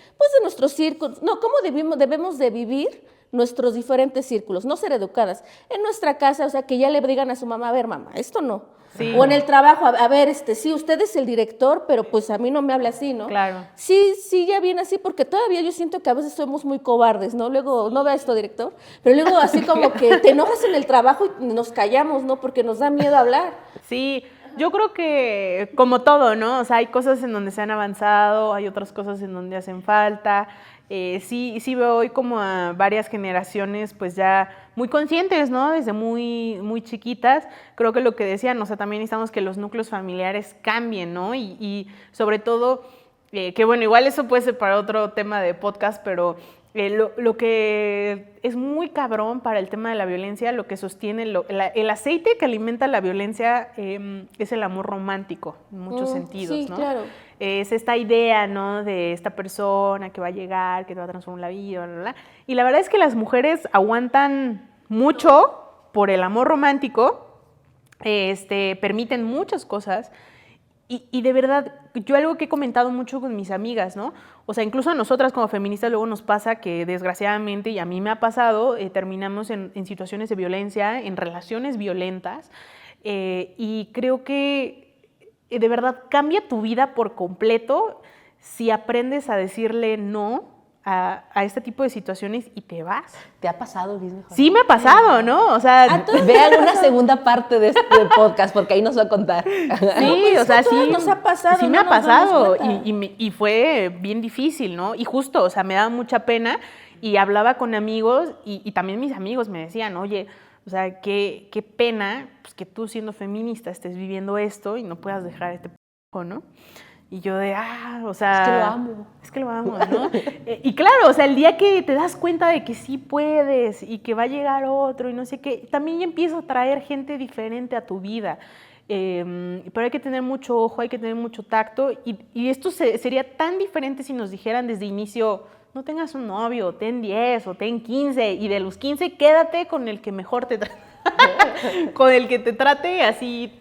nuestros círculos, no, cómo debemos de vivir nuestros diferentes círculos, no ser educadas en nuestra casa, o sea, que ya le digan a su mamá, a ver, mamá, esto no. Sí. O en el trabajo, a ver, sí, usted es el director, pero pues a mí no me habla así, ¿no? Claro. Sí, ya viene así, porque todavía yo siento que a veces somos muy cobardes, ¿no? Luego, no vea esto, director, pero luego así como que te enojas en el trabajo y nos callamos, ¿no? Porque nos da miedo hablar. Sí. Yo creo que como todo, ¿no? O sea, hay cosas en donde se han avanzado, hay otras cosas en donde hacen falta. Sí veo hoy como a varias generaciones pues ya muy conscientes, ¿no? Desde muy chiquitas. Creo que lo que decían, o sea, también necesitamos que los núcleos familiares cambien, ¿no? Y sobre todo, que bueno, igual eso puede ser para otro tema de podcast, pero Lo que es muy cabrón para el tema de la violencia, lo que sostiene, el aceite que alimenta la violencia es el amor romántico, en muchos sentidos, sí, ¿no? Claro. Es esta idea, ¿no? De esta persona que va a llegar, que te va a transformar la vida, bla, bla, bla. Y la verdad es que las mujeres aguantan mucho por el amor romántico, permiten muchas cosas. Y de verdad, yo algo que he comentado mucho con mis amigas, ¿no? O sea, incluso a nosotras como feministas luego nos pasa que desgraciadamente, y a mí me ha pasado, terminamos en situaciones de violencia, en relaciones violentas, y creo que de verdad cambia tu vida por completo si aprendes a decirle no a este tipo de situaciones y te vas. ¿Te ha pasado, Luis? Sí me ha pasado, ¿no? O sea, vean una segunda parte de este podcast porque ahí nos va a contar. Sí, o sea, sí. Nos ha pasado. Sí me ha pasado y fue bien difícil, ¿no? Y justo, o sea, me daba mucha pena y hablaba con amigos y también mis amigos me decían, oye, o sea, qué pena pues, que tú siendo feminista estés viviendo esto y no puedas dejar este p***, ¿no? Y yo o sea... Es que lo amo. Es que lo amo, ¿no? Y claro, o sea, el día que te das cuenta de que sí puedes y que va a llegar otro y no sé qué, también ya empieza a traer gente diferente a tu vida. Pero hay que tener mucho ojo, hay que tener mucho tacto y esto sería tan diferente si nos dijeran desde inicio, no tengas un novio, ten 10 o ten 15 y de los 15 quédate con el que mejor te trate, con el que te trate así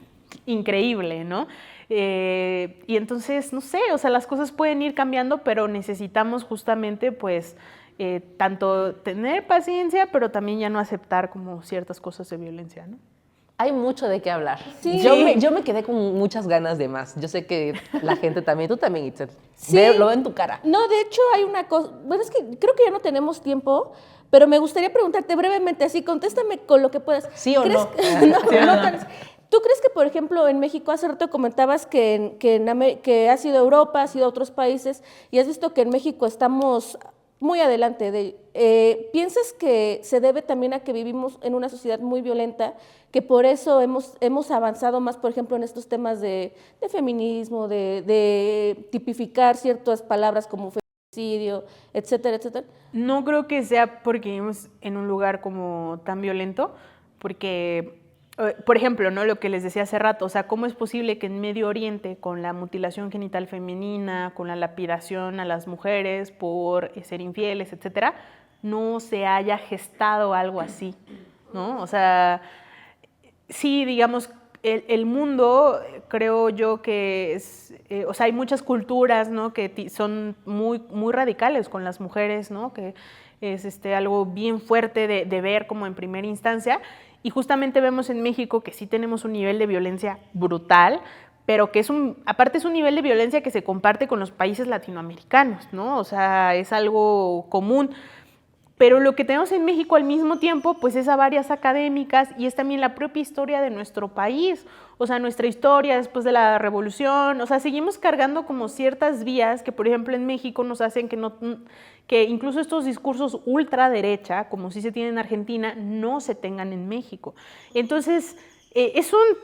increíble, ¿no? Y entonces, no sé, o sea, las cosas pueden ir cambiando, pero necesitamos justamente, pues, tanto tener paciencia, pero también ya no aceptar como ciertas cosas de violencia, ¿no? Hay mucho de qué hablar. Sí. Yo me quedé con muchas ganas de más. Yo sé que la gente también, tú también, Itzel. Sí. Lo veo en tu cara. No, de hecho hay una cosa, bueno, es que creo que ya no tenemos tiempo, pero me gustaría preguntarte brevemente, así, contéstame con lo que puedas. ¿Sí o no? ¿Tú crees que, por ejemplo, en México, hace rato comentabas que has ido a Europa, has ido a otros países y has visto que en México estamos muy adelante? ¿Piensas que se debe también a que vivimos en una sociedad muy violenta, que por eso hemos avanzado más, por ejemplo, en estos temas de feminismo, de tipificar ciertas palabras como feminicidio, etcétera, etcétera? No creo que sea porque vivimos en un lugar como tan violento, porque... Por ejemplo, ¿no? Lo que les decía hace rato, o sea, ¿cómo es posible que en Medio Oriente, con la mutilación genital femenina, con la lapidación a las mujeres por ser infieles, etcétera, no se haya gestado algo así, ¿no? O sea, sí, digamos, el mundo, creo yo que es, o sea, hay muchas culturas, ¿no? Que son muy, muy radicales con las mujeres, ¿no? Que es algo bien fuerte de ver como en primera instancia. Y justamente vemos en México que sí tenemos un nivel de violencia brutal, pero que aparte es un nivel de violencia que se comparte con los países latinoamericanos, ¿no? O sea, es algo común. Pero lo que tenemos en México al mismo tiempo, pues es a varias académicas y es también la propia historia de nuestro país, o sea, nuestra historia después de la revolución, o sea, seguimos cargando como ciertas vías que, por ejemplo, en México nos hacen que incluso estos discursos ultraderecha, como sí se tienen en Argentina, no se tengan en México. Entonces, es un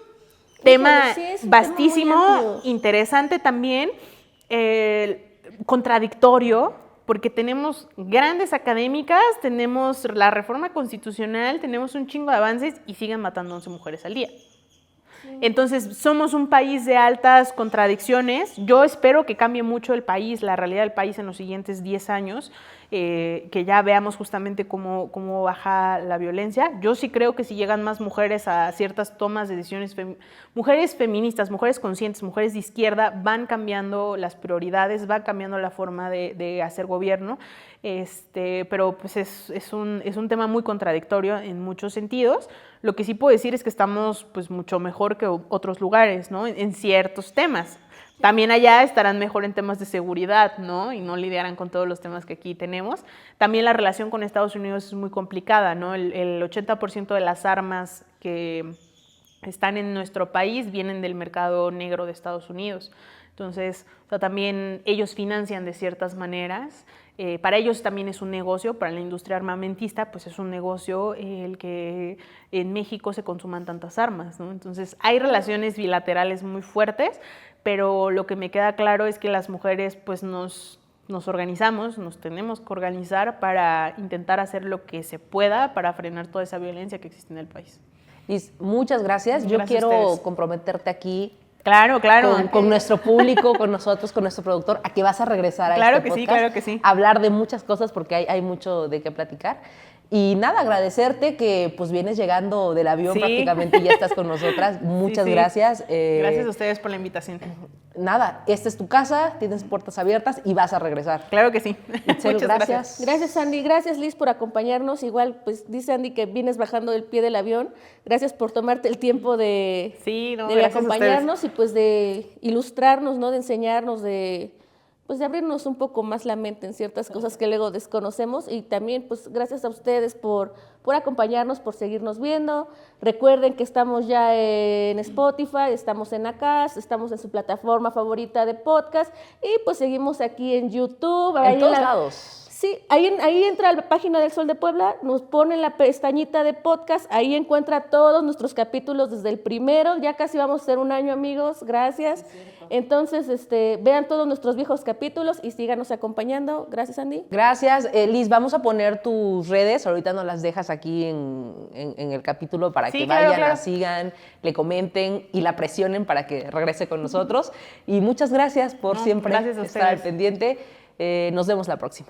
tema vastísimo, interesante también, contradictorio, porque tenemos grandes académicas, tenemos la reforma constitucional, tenemos un chingo de avances y siguen matando 11 mujeres al día. Sí. Entonces, somos un país de altas contradicciones. Yo espero que cambie mucho el país, la realidad del país en los siguientes 10 años, que ya veamos justamente cómo baja la violencia. Yo sí creo que si llegan más mujeres a ciertas tomas de decisiones, mujeres feministas, mujeres conscientes, mujeres de izquierda, van cambiando las prioridades, va cambiando la forma de hacer gobierno, pero pues es un tema muy contradictorio en muchos sentidos. Lo que sí puedo decir es que estamos pues mucho mejor que otros lugares, ¿no? En ciertos temas. También allá estarán mejor en temas de seguridad, ¿no? Y no lidiarán con todos los temas que aquí tenemos. También la relación con Estados Unidos es muy complicada, ¿no? El 80% de las armas que están en nuestro país vienen del mercado negro de Estados Unidos. Entonces, o sea, también ellos financian de ciertas maneras. Para ellos también es un negocio, para la industria armamentista, pues es un negocio el que en México se consuman tantas armas, ¿no? Entonces, hay relaciones bilaterales muy fuertes, pero lo que me queda claro es que las mujeres pues nos nos organizamos, nos tenemos que organizar para intentar hacer lo que se pueda para frenar toda esa violencia que existe en el país. Liz, muchas gracias. Yo Gracias a quiero ustedes. comprometerte aquí Claro. con nuestro público, con nosotros, con nuestro productor, a que vas a regresar a Claro este que sí, podcast, claro que sí. a hablar de muchas cosas porque hay mucho de qué platicar. Y nada, agradecerte que pues vienes llegando del avión Sí. prácticamente y ya estás con nosotras. Muchas Sí. gracias. Gracias a ustedes por la invitación. Nada, esta es tu casa, tienes puertas abiertas y vas a regresar. Claro que sí. Itzel, Muchas gracias. Gracias, Andy. Gracias, Liz, por acompañarnos. Igual, pues dice Andy que vienes bajando del pie del avión. Gracias por tomarte el tiempo de, Sí, no, de gracias a acompañarnos y pues de ilustrarnos, ¿no? De enseñarnos, de abrirnos un poco más la mente en ciertas cosas que luego desconocemos. Y también, pues, gracias a ustedes por acompañarnos, por seguirnos viendo. Recuerden que estamos ya en Spotify, estamos en Acast, estamos en su plataforma favorita de podcast y pues seguimos aquí en YouTube. ahí En todos la- lados. Sí, ahí entra a la página del Sol de Puebla, nos pone la pestañita de podcast, ahí encuentra todos nuestros capítulos desde el primero, ya casi vamos a ser un año, amigos, gracias. Entonces, vean todos nuestros viejos capítulos y síganos acompañando. Gracias, Andy. Gracias. Liz, vamos a poner tus redes, ahorita nos las dejas aquí en el capítulo para Sí, que claro, vayan, claro. la sigan, le comenten y la presionen para que regrese con nosotros. Y muchas gracias por No, siempre gracias a estar al ustedes. pendiente. Nos vemos la próxima.